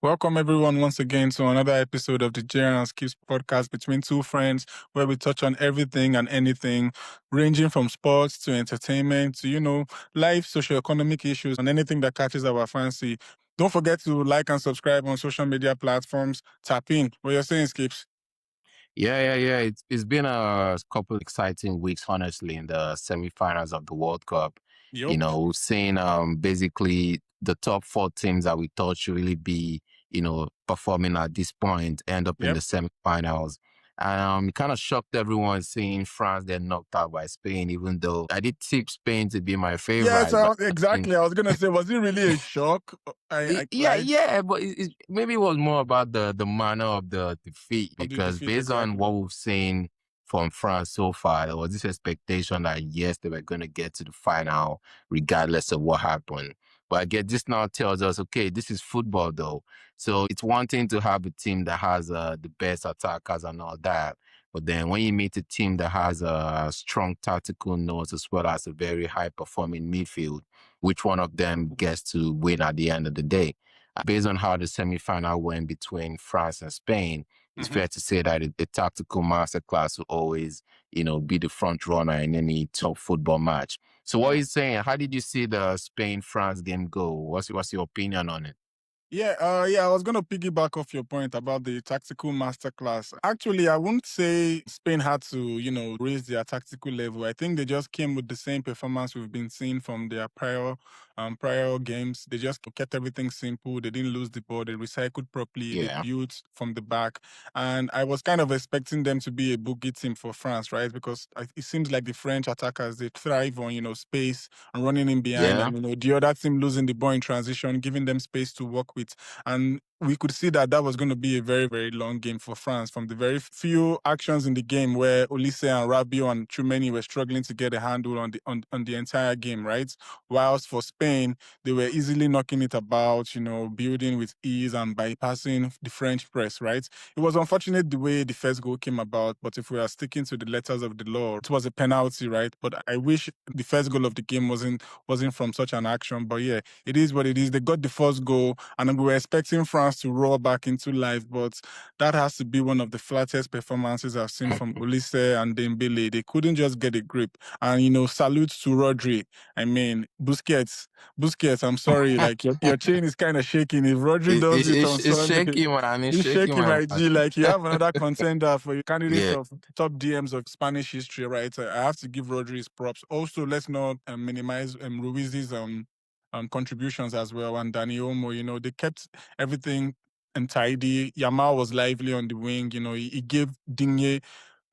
Welcome everyone once again to another episode of the JR&Skipps podcast between two friends where we touch on everything and anything ranging from sports to entertainment to, life, socioeconomic issues and anything that catches our fancy. Don't forget to like and subscribe on social media platforms. Tap in. What you're saying, Skips? Yeah. It's been a couple exciting weeks, honestly, in the semifinals of the World Cup. Yep. We've seen basically the top four teams that we thought should really be, performing at this point end up in Yep. the semifinals. And it kind of shocked everyone seeing France get knocked out by Spain, even though I did tip Spain to be my Yes, favorite. But exactly. I was gonna say, was it really a shock? Right? Yeah, but maybe it was more about the manner of the defeat Of the because defeat, based on exactly. what we've seen from France so far, there was this expectation that yes, they were going to get to the final regardless of what happened. But I guess this now tells us, okay, this is football though. So it's one thing to have a team that has the best attackers and all that. But then when you meet a team that has a strong tactical nose as well as a very high performing midfield, which one of them gets to win at the end of the day. Based on how the semi-final went between France and Spain, it's Mhm. fair to say that a tactical masterclass will always, be the front runner in any top football match. So what are you saying? How did you see the Spain-France game go? What's your opinion on it? I was gonna piggyback off your point about the tactical masterclass. Actually, I wouldn't say Spain had to, raise their tactical level. I think they just came with the same performance we've been seeing from their prior games. They just kept everything simple. They didn't lose the ball. They recycled properly. They Yeah. built from the back, and I was kind of expecting them to be a boogie team for France, right? Because it seems like the French attackers they thrive on space and running in behind, Yeah. and the other team losing the ball in transition, giving them space to work with. And we could see that was going to be a very, very long game for France from the very few actions in the game where Olise and Rabiot and Tchouameni were struggling to get a handle on the entire game, right? Whilst for Spain, they were easily knocking it about, building with ease and bypassing the French press, right? It was unfortunate the way the first goal came about, but if we are sticking to the letters of the law, it was a penalty, right? But I wish the first goal of the game wasn't from such an action. But yeah, it is what it is. They got the first goal, and we were expecting France to roll back into life, but that has to be one of the flattest performances I've seen from Olise and Dembele. They couldn't just get a grip. And salute to Rodri. I mean, Busquets. I'm sorry, like your chain is kind of shaking. If Rodri It, does it, it it's, on it's Sunday, shaky, man. It's it's shaky, shaking, man. my G. Like you have another contender for your candidate Yeah. of top DMs of Spanish history, right? I have to give Rodri his props. Also, let's not minimize Ruiz's contributions as well. And Dani Olmo, they kept everything untidy. Yamal was lively on the wing. He gave Digne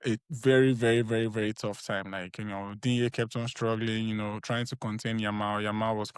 a very, very, very, very tough time. Like, Digne kept on struggling, trying to contain Yamal. Yamal was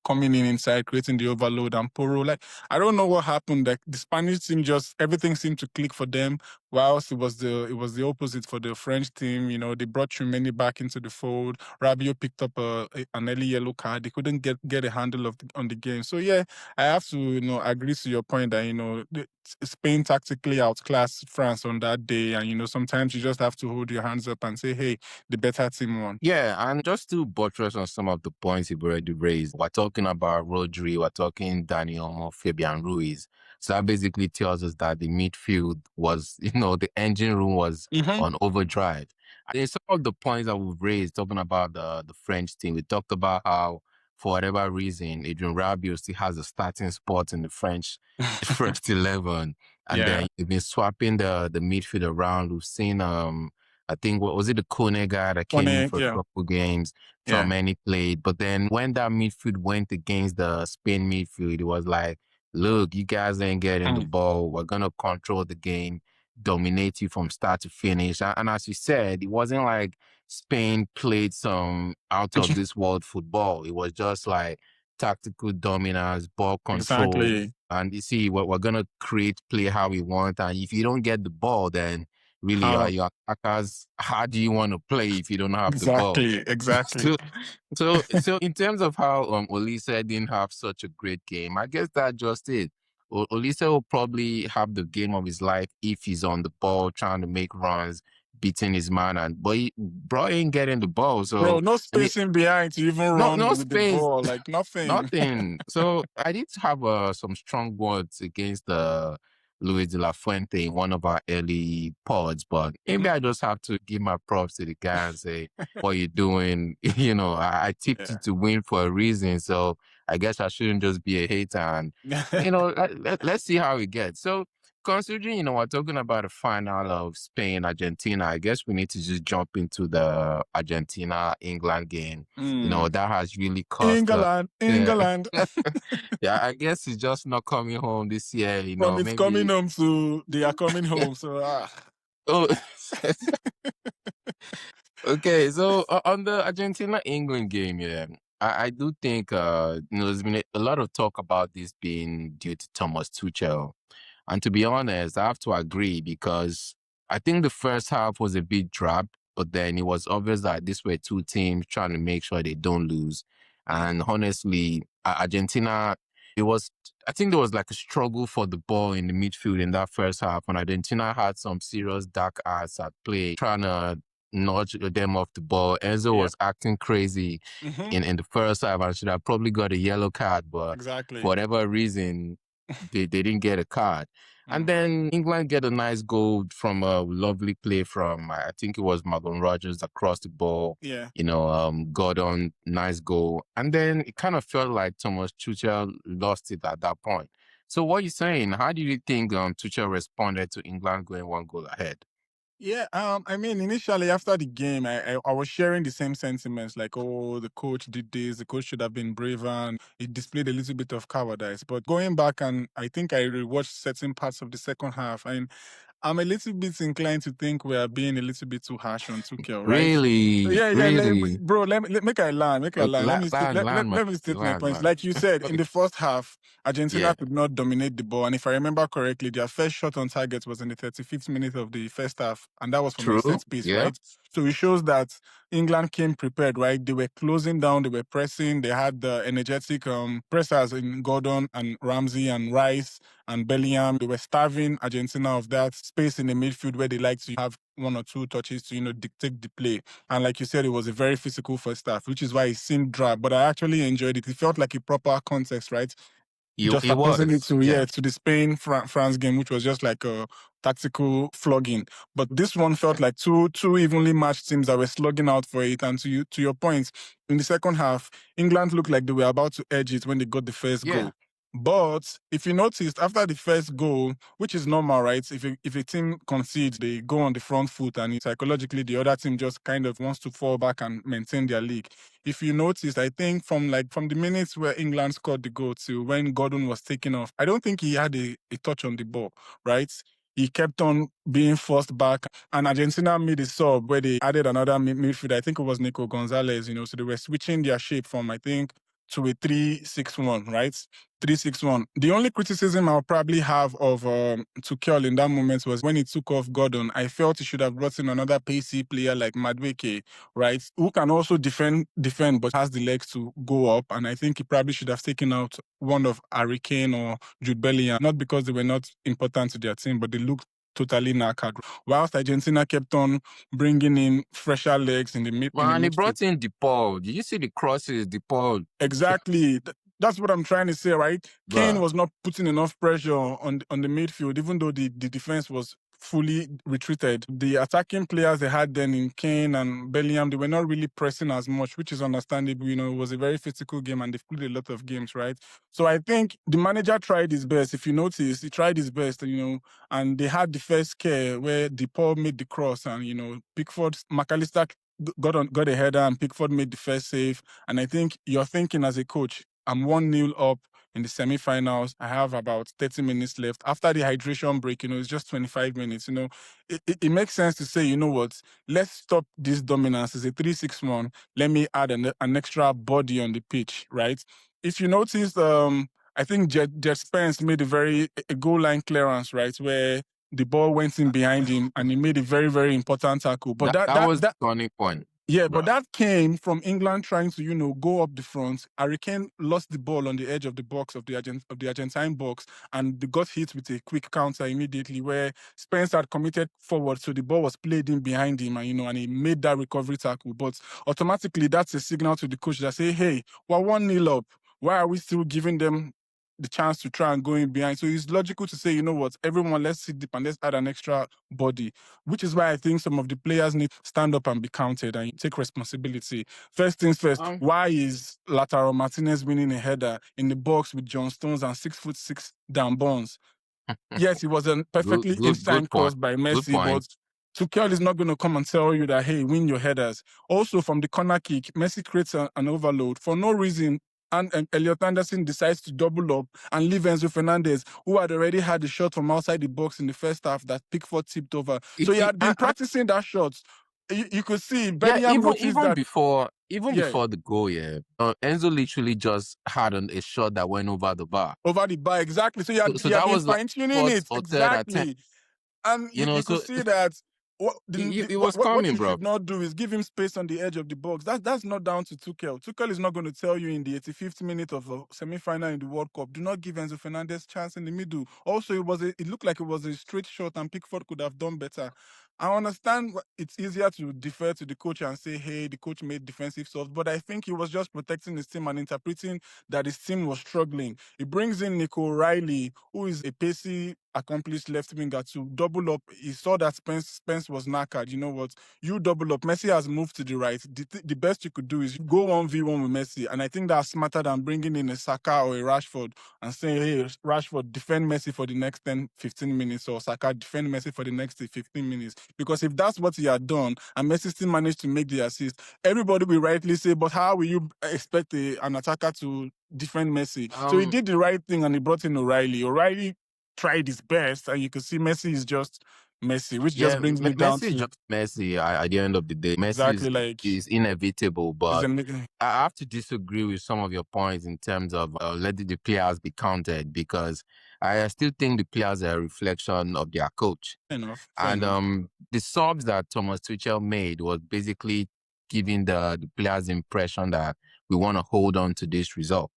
coming in inside, creating the overload, and Poro. Like, I don't know what happened. Like the Spanish team, just everything seemed to click for them, whilst it was the opposite for the French team. They brought Tchouameni back into the fold. Rabiot picked up an early yellow card. They couldn't get a handle on the game. So yeah, I have to agree to your point that Spain tactically outclassed France on that day, and sometimes you just have to hold your hands up and say, hey, the better team won. Yeah, and just to buttress on some of the points you've already raised, we're talking about Rodri, we're talking Daniel Olmo, Fabian Ruiz. So that basically tells us that the midfield was, the engine room was Mm-hmm. on overdrive. And in some of the points that we've raised, talking about the French team, we talked about how, for whatever reason, Adrian Rabiot still has a starting spot in the French first 11. And Yeah. then you've been swapping the midfield around. We've seen I think what was it, the Kone guy that came in Kone, for a yeah. couple games. Yeah. Many played, but then when that midfield went against the Spain midfield, it was like, look, you guys ain't getting the Mm. ball. We're gonna control the game, dominate you from start to finish. And as you said, it wasn't like Spain played some out of this world football. It was just like tactical dominance, ball control. Exactly. And you see, we're gonna create play how we want. And if you don't get the ball, then really How your attackers, how do you want to play if you don't have the ball? exactly. so so in terms of how Olise didn't have such a great game, I guess that just it. Olise will probably have the game of his life if he's on the ball trying to make runs, beating his man, bro ain't getting the ball. Bro, So no I mean, spacing behind to even run no with the space, ball, like nothing. nothing. So I did have some strong words against Luis de la Fuente in one of our early pods, but maybe I just have to give my props to the guy and say, what you doing? I tipped you Yeah. to win for a reason. So I guess I shouldn't just be a hater. And, let's see how it gets. So considering, we're talking about the final of Spain, Argentina, I guess we need to just jump into the Argentina-England game. That has really cost us. England, Yeah. England. Yeah, I guess he's just not coming home this year, From it's coming maybe. home to they are coming home. So Oh, okay. So on the Argentina England game, yeah, I do think there's been a lot of talk about this being due to Thomas Tuchel. And to be honest, I have to agree because I think the first half was a bit drab, but then it was obvious that these were two teams trying to make sure they don't lose. And honestly, Argentina, it was, I think there was like a struggle for the ball in the midfield in that first half. And Argentina had some serious dark arts at play, trying to nudge them off the ball. Enzo yep. was acting crazy in the first half and should have probably got a yellow card, but Exactly. for whatever reason, they didn't get a card. And then England get a nice goal from a lovely play from, I think it was Morgan Rogers across the ball. Yeah. Gordon, nice goal. And then it kind of felt like Thomas Tuchel lost it at that point. So what are you saying? How do you think Tuchel responded to England going one goal ahead? Yeah, I mean, initially after the game, I was sharing the same sentiments, like, oh, the coach did this, the coach should have been braver, and he displayed a little bit of cowardice. But going back, and I think I rewatched certain parts of the second half, and I'm a little bit inclined to think we are being a little bit too harsh on Tuchel, right? Really? Yeah, Really? bro. Make I land, make I land. Man. Let me state my Land, points. man. Like you said, in the first half, Argentina Yeah. could not dominate the ball, and if I remember correctly, their first shot on target was in the 35th minute of the first half, and that was from a True. set piece, Yeah. right? So it shows that England came prepared, right? They were closing down, they were pressing, they had the energetic pressers in Gordon and Ramsey and Rice and Bellingham. They were starving Argentina of that space in the midfield where they like to have one or two touches to, dictate the play. And like you said, it was a very physical first half, which is why it seemed drab. But I actually enjoyed it. It felt like a proper context, right? It Juxtaposing it was. Yeah. to the Spain France game, which was just like a tactical flogging. But this one felt like two evenly matched teams that were slugging out for it. And to your point, in the second half, England looked like they were about to edge it when they got the first goal. But if you noticed, after the first goal, which is normal, right? If a team concedes, they go on the front foot, and psychologically the other team just kind of wants to fall back and maintain their lead. If you noticed, I think from the minutes where England scored the goal to when Gordon was taken off, I don't think he had a touch on the ball, right? He kept on being forced back, and Argentina made a sub where they added another midfielder. I think it was Nico Gonzalez, so they were switching their shape from, I think, to a 3-6-1, right? 3-6-1. The only criticism I'll probably have of Tuchel in that moment was when he took off Gordon. I felt he should have brought in another pacey player like Madueke, right? Who can also defend, but has the legs to go up. And I think he probably should have taken out one of Harry Kane or Jude Bellingham, not because they were not important to their team, but they looked totally knackered. Whilst Argentina kept on bringing in fresher legs in the Man, he midfield. brought in DePaul. Did you see the crosses, DePaul? Exactly. That's what I'm trying to say, right? Kane Bruh. was not putting enough pressure on the midfield, even though the defense was fully retreated. The attacking players they had then in Kane and Bellingham, they were not really pressing as much, which is understandable. It was a very physical game and they've played a lot of games, right? So I think the manager tried his best. If you notice, he tried his best, and they had the first scare where DePaul made the cross and, Pickford, McAllister got a header and Pickford made the first save. And I think you're thinking as a coach, I'm 1-0 up in the semifinals. I have about 30 minutes left. After the hydration break, it's just 25 minutes. It makes sense to say, you know what, let's stop this dominance. It's a 3-6-1. Let me add an extra body on the pitch, right? If you notice, I think Jet Spence made a goal line clearance, right, where the ball went in behind him and he made a very, very important tackle. But That was the turning point. Yeah, but Right. that came from England trying to, go up the front. Harry Kane lost the ball on the edge of the box of the Argentine box, and they got hit with a quick counter immediately where Spence had committed forward, so the ball was played in behind him, and and he made that recovery tackle. But automatically, that's a signal to the coach that say, "Hey, we're 1-0 up. Why are we still giving them the chance to try and go in behind?" So it's logical to say, you know what, everyone, let's sit deep and let's add an extra body, which is why I think some of the players need to stand up and be counted and take responsibility. First things first, why is Lautaro Martinez winning a header in the box with John Stones and 6'6" Dan Bonds? Yes, it was a perfectly in-time Good point. cross by Good Messi, point. but Tuchel is not going to come and tell you that, hey, win your headers. Also, from the corner kick, Messi creates an overload for no reason. And Elliot Anderson decides to double up and leave Enzo Fernandez, who had already had a shot from outside the box in the first half that Pickford tipped over. So he had been practicing that shot. You could see Yeah, Bellingham noticed that. even Yeah, before the goal, yeah, Enzo literally just had a shot that went over the bar. over the bar, exactly. So So he had that been was like fine tuning fourth it, or third attempt. exactly. And you could So see that it was what coming, you bro. should not do is give him space on the edge of the box. That's not down to Tuchel. Tuchel is not going to tell you in the 85th minute of a semi-final in the World Cup, do not give Enzo Fernandez chance in the middle. Also, it looked like it was a straight shot and Pickford could have done better. I understand it's easier to defer to the coach and say, hey, the coach made defensive subs, but I think he was just protecting his team and interpreting that his team was struggling. He brings in Nico Riley, who is a pacey, accomplished left winger, to double up. He saw that Spence was knackered. You know what? You double up. Messi has moved to the right. The best you could do is go 1v1 with Messi. And I think that's smarter than bringing in a Saka or a Rashford and saying, hey, Rashford, defend Messi for the next 10, 15 minutes, or Saka, defend Messi for the next 15 minutes. Because if that's what he had done and Messi still managed to make the assist, everybody will rightly say, but how will you expect an attacker to defend Messi? So he did the right thing and he brought in O'Reilly. O'Reilly tried his best, and you can see Messi is just Messi, which just brings me down Messi is to just Messi. At the end of the day, Messi exactly like is inevitable, is but a I have to disagree with some of your points in terms of letting the players be counted, because I still think the players are a reflection of their coach. fair And enough. the subs that Thomas Tuchel made was basically giving the players the impression that we want to hold on to this result.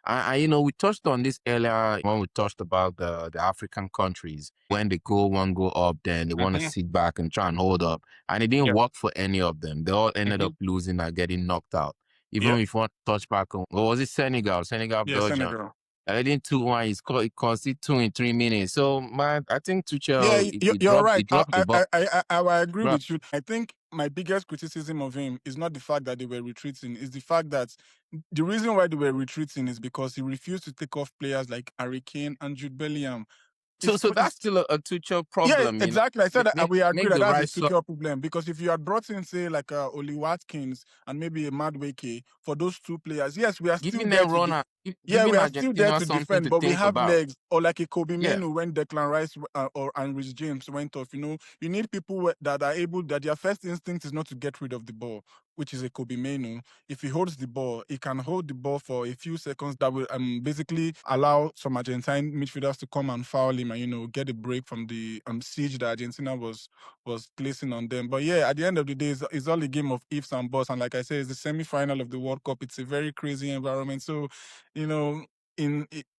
We touched on this earlier when we touched about the African countries. When they go one go up, then they want to sit back and try and hold up. And it didn't Yep. work for any of them. They all ended up losing and getting knocked out. Even if you want to touch back on, what was it, Senegal, Yeah, Belgium? Senegal. I didn't 2-1. He conceded 2 in 3 minutes. So man, I think Yeah, Tuchel you're he right. dropped the ball. I agree Bro. with you. I think my biggest criticism of him is not the fact that they were retreating, it's the fact that the reason why they were retreating is because he refused to take off players like Harry Kane and Jude Bellingham. So that's still a Tuchel Yeah, problem, exactly. I said that we agree Make that the that's a right sub. Tuchel problem, because if you had brought in, say, like Oli Watkins and maybe a Madweke for those two players, yes, we are still Giving there them to run, yeah, we giving are still there Argentina to something defend, to but we think have about. legs. Or like a Kobe Yeah. Menu when Declan Rice and Rhys James went off. You need people that are able, that their first instinct is not to get rid of the ball, which is a Kobe Menu. If he holds the ball, he can hold the ball for a few seconds. That will basically allow some Argentine midfielders to come and foul him and get a break from the siege that Argentina was placing on them. But yeah, at the end of the day, it's all a game of ifs and buts. And like I said, it's the semi-final of the World Cup. It's a very crazy environment. So,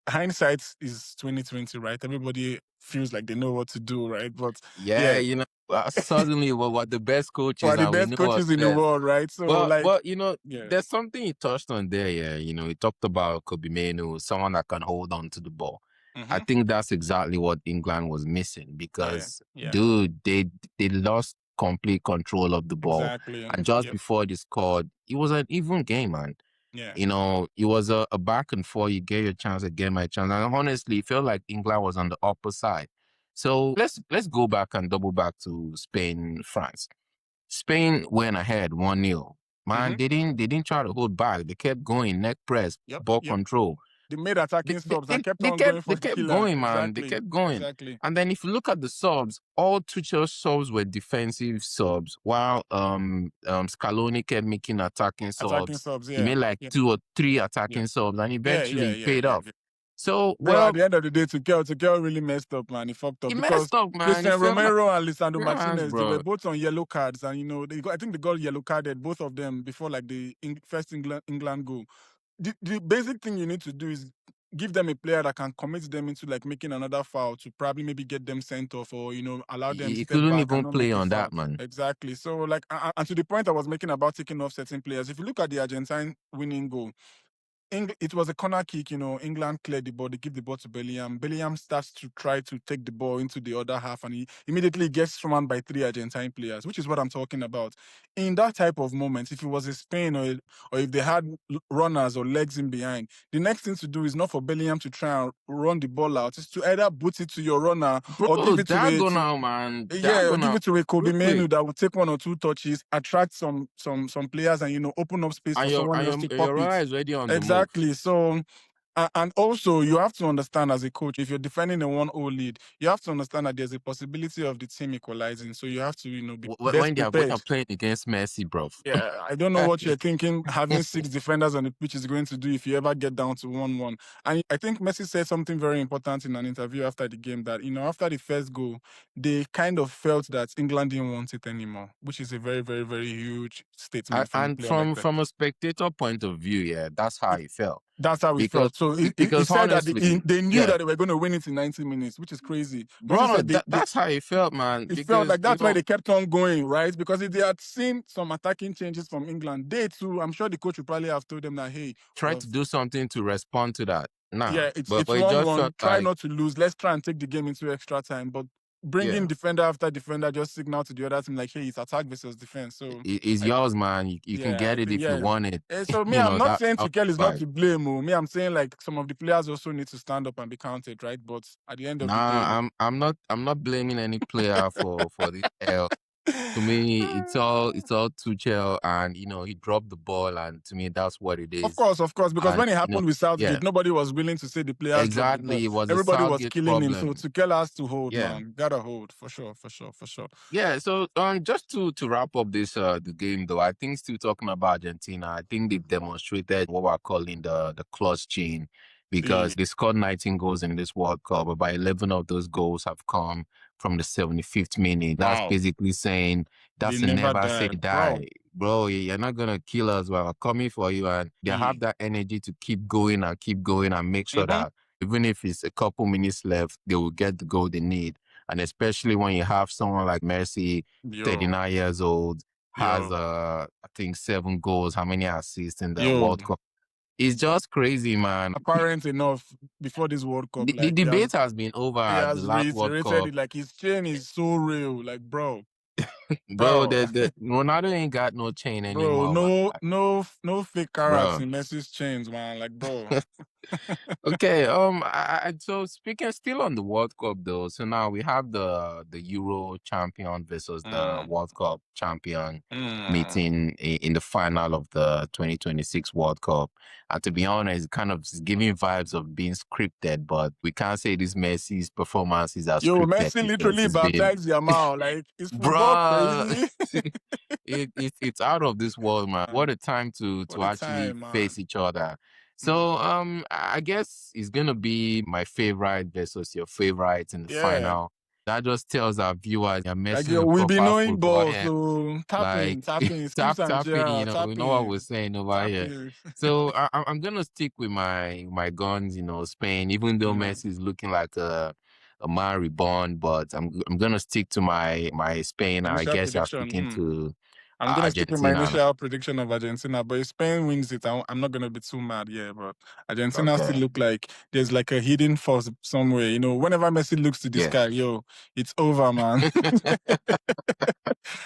hindsight is 2020, right? Everybody feels like they know what to do, right? But Yeah, yeah, suddenly what the best coaches we're the and we best know what's coaches in the best. world, right? So like, But yeah. there's something you touched on there, yeah. You talked about Kobe Menu, someone that can hold on to the ball. I think that's exactly what England was missing, Yeah, because yeah, dude, they lost complete control of the ball. exactly. And just Yep, before they scored, it was an even game, man. yeah. It was a back and forth. You get your chance, I get my chance. And honestly, it felt like England was on the upper side. So let's go back and double back to Spain, France. Spain went ahead 1-0. Man, they didn't try to hold back. They kept going, neck press, Yep, ball yep. control. They made attacking subs and kept on going They for the kept killer. going, man. They Exactly, kept going. exactly. And then if you look at the subs, all Tuchel's subs were defensive subs, while Scaloni kept making attacking Attacking subs. subs, He yeah. made like Yeah, 2 or 3 yeah. attacking subs, and Yeah, yeah, eventually it yeah, paid yeah. off. So, Bro, at well, the end of the day, Tuchel really messed up, man. He fucked he up because messed up, man. He Christian felt like Romero and Lisandro France, Martinez, they were bro. both on yellow cards, and I think they got yellow carded, both of them, before like the first England goal. The basic thing you need to do is give them a player that can commit them into like making another foul to probably maybe get them sent off, or allow them He step couldn't back and even not play make a on foul. that, man. Exactly. So like, and to the point I was making about taking off certain players, if you look at the Argentine winning goal, it was a corner kick, England cleared the ball, they give the ball to Bellingham. Bellingham starts to try to take the ball into the other half, and he immediately gets thrown by 3 Argentine players, which is what I'm talking about. In that type of moment, if it was a Spain, or if they had runners or legs in behind, the next thing to do is not for Bellingham to try and run the ball out. It's to either boot it to your runner or Bro, give it to that go now, man. That go give now. it to a Kobe Quickly. Menu that will take 1 or 2 touches, attract some players, and open up space for And someone else to your pop it. runner is already on the move. Exactly. So, and also you have to understand as a coach, if you're defending a 1-0 lead, you have to understand that there's a possibility of the team equalizing. So you have to, be best When prepared. they're playing against Messi, bro. Yeah, I don't know what you're thinking having 6 defenders on the pitch is going to do if you ever get down to 1-1. And I think Messi said something very important in an interview after the game that, after the first goal, they kind of felt that England didn't want it anymore, which is a very, very, very huge statement from a And player like that. from a spectator point of view, yeah, that's how I felt. That's how he Because felt. So he said that honestly, they knew yeah, that they were going to win it in 90 minutes, which is crazy. Because he bro, said that's how it felt, man. it felt Because like that's why they kept on going, right? Because if they had seen some attacking changes from England, they too, I'm sure the coach would probably have told them that, hey, try to do something to respond to that. Nah, yeah, it's but it just 1-1. felt Try like, not to lose. Let's try and take the game into extra time. But bringing yeah, defender after defender just signal to the other team like, hey, it's attack versus defense. So it's I yours, man. You can Yeah, I get it think if you want it. So me, I'm not That saying Tuchel is not vibe. to blame. Me, I'm saying like some of the players also need to stand up and be counted, right? But at the end of the day, Nah, I'm not blaming any player for this L. To me, it's all Tuchel, and he dropped the ball, and to me, that's what it is. of course, because And when it happened with yeah, Southgate, nobody was willing to say the players dropped the ball. exactly. It was a Everybody was Southgate killing him. So problem. Tuchel has to hold, Yeah. man. Gotta hold for sure, for sure, for sure. Yeah, so just to wrap up this the game though, I think still talking about Argentina, I think they've demonstrated what we're calling the clutch gene, because they scored 19 goals in this World Cup, but by 11 of those goals have come from the 75th minute. That's Wow. basically saying They that's a never never say died, bro. die. Bro, you're not gonna kill us, we're coming for you, and they have that energy to keep going and make sure Mm-hmm. that even if it's a couple minutes left, they will get the goal they need. And especially when you have someone like Messi, Yo, 39 years old, has yo, I think 7 goals, how many assists in the yo. World Cup? It's just crazy, man. Apparent enough before this World Cup, The like debate has been over he at the has last World reiterated Cup. it, like his chain is so real, like Bro, bro. the Ronaldo ain't got no chain Bro, anymore, man. no fake carrots Bro. in Messi's chains, man. Like, bro. Okay, so speaking still on the World Cup though, so now we have the Euro champion versus the Mm, World Cup champion mm. meeting in the final of the 2026 World Cup. And to be honest, kind of giving vibes of being scripted, but we can't say this Messi's performances are Yo, scripted Messi because literally it's been, baptized Yamal. Like, is football bruh. crazy? It's out of this world, man. What a time What to a actually time, man. face each other. Mm. So I guess it's gonna be my favorite versus your favorite in the Yeah. final. That just tells our viewers you're Like, messing yo, with we be proper knowing football ball, here. so Like tap in, Skips and tap in, JR, we tap know what we're in, saying over tap here. in. So I'm gonna stick with my guns, Spain, even though Mm. Messi is looking like a man reborn, but I'm gonna stick to my Spain. I Initial guess you're prediction. sticking to I'm gonna stick with my Argentina. initial prediction of Argentina, but if Spain wins it, I'm not gonna be too mad. Yeah, but Argentina still Okay. look like there's like a hidden force somewhere. Whenever Messi looks to the Yeah. sky, yo, it's over, man.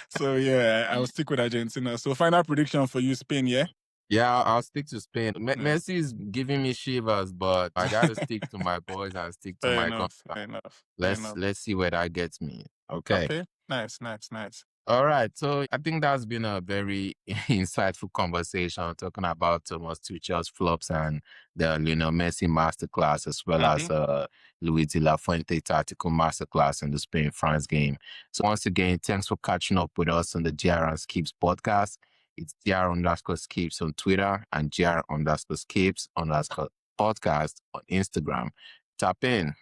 So yeah, I'll stick with Argentina. So final prediction for you, Spain. Yeah. Yeah, I'll stick to Spain. Yeah. Messi is giving me shivers, but I gotta stick to my boys and stick to Fair my enough. guns. Fair enough. Fair Let's enough. let's see where that gets me. Okay. Okay. Nice. Nice. Nice. All right. So I think that's been a very insightful conversation talking about Thomas Tuchel's flops and the Lionel Messi masterclass, as well as Mm-hmm. Luis de la Fuente tactical masterclass in the Spain France game. So once again, thanks for catching up with us on the JR&Skipps podcast. It's JR_Skipps on Twitter and JR_Skipps Podcast on Instagram. Tap in.